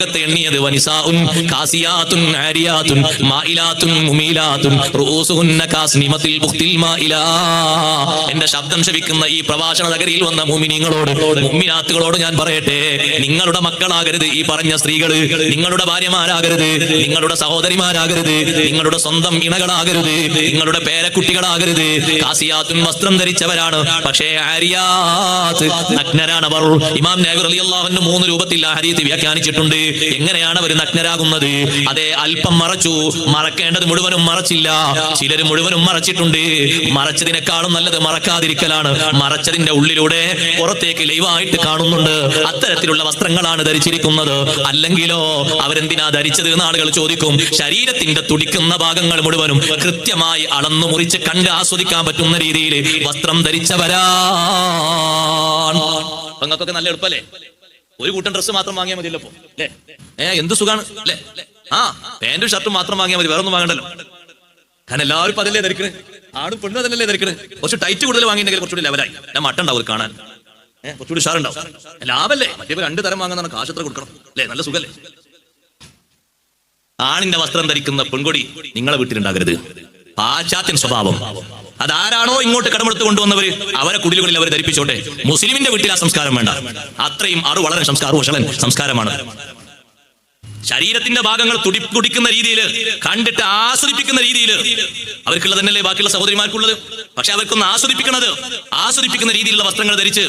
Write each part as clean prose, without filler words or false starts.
എണ്ണിയത് വനിസാഉൻ കാസിയാത്തുൻ ആരിയാത്തുൻ മായിലാത്തുൻ മുമീലാത്തുൻ റൂസുഹുന്ന കാസ്നിമത്തിൽ ബുഖ്തിൽ മായിലാ. എന്റെ ശബ്ദം ശവിക്കുന്ന ഈ പ്രഭാഷണ നഗരിയിൽ വന്ന മുഅ്മിനീങ്ങളോട് മുഅ്മിനാത്തുകളോട് ഞാൻ പറയട്ടെ, നിങ്ങളുടെ മക്കളാകരുത് ഈ പറഞ്ഞ സ്ത്രീകൾ, നിങ്ങളുടെ ഭാര്യമാരാകരുത്, നിങ്ങളുടെ സഹോദരിമാരാകരുത്, നിങ്ങളുടെ സ്വന്തം ഇണകളാകരുത്, നിങ്ങളുടെ പേരക്കുട്ടികളാകരുത്. കാസിയാത്തുൻ വസ്ത്രം ധരിച്ചവരാണ്, പക്ഷേ ആരിയാത്ത് നഗ്നരാണവർ. ഇമാം നബി റളിയല്ലാഹു അൻഹു 3 രൂപത്തിൽ ആ ഹദീസ് വ്യാഖ്യാനിച്ചിട്ടുണ്ട്. എങ്ങനെയാണ് അവർ നഗ്നരാകുന്നത്? അതെ, അല്പം മറച്ചു, മറക്കേണ്ടത് മുഴുവനും മറച്ചില്ല. ചിലർ മുഴുവനും മറച്ചിട്ടുണ്ട്. മറച്ചതിനേക്കാളും നല്ലത് മറക്കാതിരിക്കലാണ്. മറച്ചതിന്റെ ഉള്ളിലൂടെ പുറത്തേക്ക് ലൈവായിട്ട് കാണുന്നുണ്ട്. അത്തരത്തിലുള്ള വസ്ത്രങ്ങളാണ് ധരിച്ചിരിക്കുന്നത്. അല്ലെങ്കിലോ അവരെന്തിനാ ധരിച്ചത് എന്ന് ആളുകൾ ചോദിക്കും. ശരീരത്തിന്റെ തുടിക്കുന്ന ഭാഗങ്ങൾ മുഴുവനും കൃത്യമായി അളന്നു മുറിച്ച് കണ്ട് ആസ്വദിക്കാൻ പറ്റുന്ന രീതിയിൽ വസ്ത്രം ധരിച്ചവരാണ്. നിങ്ങൾക്കൊക്കെ നല്ല എളുപ്പല്ലേ? ഒരു കൂട്ടം ഡ്രസ്സ് മാത്രം വാങ്ങിയാൽ മതിയല്ലോ അല്ലേ? എന്ത് സുഖാണ് അല്ലേ? പാന്റും ഷർട്ടും മാത്രം വാങ്ങിയാൽ മതി, വേറെ ഒന്നും വാങ്ങണ്ടല്ലോ. കാരണം എല്ലാവരും ഇപ്പൊ അതല്ലേ ധരിക്കണേ, ആടും പെണ്ണും അതല്ലേ ധരിക്കണേ. കുറച്ച് ടൈറ്റ് കൂടുതൽ വാങ്ങിയിട്ടുണ്ടെങ്കിൽ കുറച്ചുകൂടി ലെവലായി, ഞാൻ മട്ട ഉണ്ടാവും കാണാൻ, കുറച്ചുകൂടി ഷാറുണ്ടാവും, ലാഭല്ലേ. മറ്റേ 2 തരം വാങ്ങുന്ന കാശ് എത്ര കൊടുക്കണം അല്ലേ? നല്ല സുഖല്ലേ? ആണിന്റെ വസ്ത്രം ധരിക്കുന്ന പെൺകൊടി നിങ്ങളെ വീട്ടിലുണ്ടാകരുത്. പാശ്ചാത്യൻ സ്വഭാവം. അതാരാണോ ഇങ്ങോട്ട് കടമെടുത്ത് കൊണ്ടുവന്നവര് അവരെ കുടിലുകളിൽ അവർ ധരിപ്പിച്ചോട്ടെ. മുസ്ലിമിന്റെ വീട്ടിൽ ആ സംസ്കാരം വേണ്ട. അത്രയും വളരെ സംസ്കാരമാണ്. ശരീരത്തിന്റെ ഭാഗങ്ങൾ തുടിക്കുന്ന രീതിയിൽ, കണ്ടിട്ട് ആസ്വദിപ്പിക്കുന്ന രീതിയിൽ അവർക്കുള്ളത് തന്നെയല്ലേ ബാക്കിയുള്ള സഹോദരിമാർക്കുള്ളത്. പക്ഷെ അവർക്കൊന്ന് ആസ്വദിപ്പിക്കുന്ന രീതിയിലുള്ള വസ്ത്രങ്ങൾ ധരിച്ച്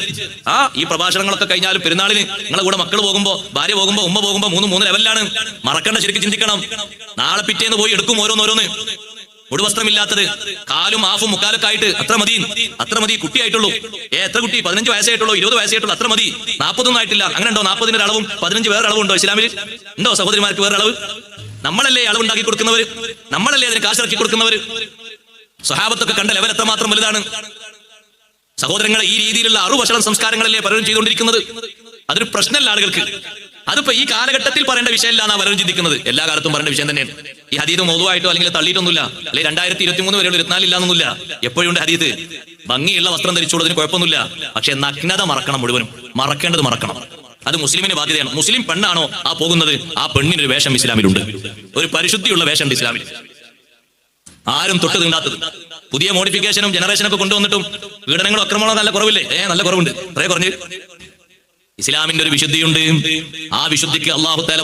ഈ പ്രഭാഷണങ്ങളൊക്കെ കഴിഞ്ഞാലും പെരുന്നാളിന് നിങ്ങളെ കൂടെ മക്കൾ പോകുമ്പോ, ഭാര്യ പോകുമ്പോ, ഉമ്മ പോകുമ്പോ 3 ലെവലിലാണ്. മറക്കണ്ട, ശരിക്കും ചിന്തിക്കണം. നാളെ പിറ്റേന്ന് പോയി എടുക്കും ഓരോന്നോരോന്ന്. ഉടുവസ്ത്രമില്ലാത്തത്, കാലും ആഫും മുക്കാലൊക്കെ ആയിട്ട് അത്ര മതി. കുട്ടിയായിട്ടുള്ളൂ. എത്ര കുട്ടി? 15 വയസ്സായിട്ടുള്ളൂ, 20 വയസ്സായിട്ടുള്ളൂ, അത്ര മതി. 40 ഒന്നും ആയിട്ടില്ല. അങ്ങനെ ഉണ്ടോ? 40 അളവും 15 വേറെ അളവുണ്ടോ ഇസ്ലാമിൽ? ഉണ്ടോ സഹോദരിമാർക്ക് വേറെ അളവ്? നമ്മളല്ലേ അളവുണ്ടാക്കി കൊടുക്കുന്നവർ, നമ്മളല്ലേ അതിന് കാശിറക്കി കൊടുക്കുന്നവർ. സ്വഹാബത്തൊക്കെ കണ്ട ലെവൽ എത്രമാത്രം വലുതാണ്. സഹോദരങ്ങളെ, ഈ രീതിയിലുള്ള അറുവശളം സംസ്കാരങ്ങളല്ലേ പലരും ചെയ്തുകൊണ്ടിരിക്കുന്നത്. അതൊരു പ്രശ്നമല്ല ആളുകൾക്ക്. അതിപ്പോ ഈ കാലഘട്ടത്തിൽ പറയേണ്ട വിഷയമല്ല എന്നാ പലരും ചിന്തിക്കുന്നത്. എല്ലാ കാലത്തും പറയേണ്ട വിഷയം തന്നെയാണ്. ഈ ഹദീത് മൗദൂആയിട്ടോ അല്ലെങ്കിൽ തള്ളിയിട്ടൊന്നുമില്ല, അല്ലെങ്കിൽ 2023 വരെയുള്ള 24 ഇല്ലാന്നൊന്നുമില്ല. എപ്പോഴും ഉണ്ട് ഹദീത്. ഭംഗിയുള്ള വസ്ത്രം ധരിച്ചോളതിന് കുഴപ്പമൊന്നുമില്ല. പക്ഷെ നഗ്നത മറക്കണം, മുഴുവനും മറക്കേണ്ടത് മറക്കണം. അത് മുസ്ലിമിന് ബാധ്യതയാണ്. മുസ്ലിം പെണ്ണാണോ ആ പോകുന്നത്, ആ പെണ്ണിനൊരു വേഷം ഇസ്ലാമിലുണ്ട്. ഒരു പരിശുദ്ധിയുള്ള വേഷം ഇസ്ലാമിൽ. ആരും തൊട്ട് തീണ്ടാത്തത്. പുതിയ മോഡിഫിക്കേഷനും ജനറേഷനൊക്കെ കൊണ്ടുവന്നിട്ടും പീഡനങ്ങളും അക്രമങ്ങളോ നല്ല കുറവില്ലേ? നല്ല കുറവുണ്ട്. കുറേ കുറഞ്ഞ്. ഇസ്ലാമിന്റെ ഒരു വിശുദ്ധിയുണ്ട്. ആ വിശുദ്ധിക്ക് അല്ലാഹു തആല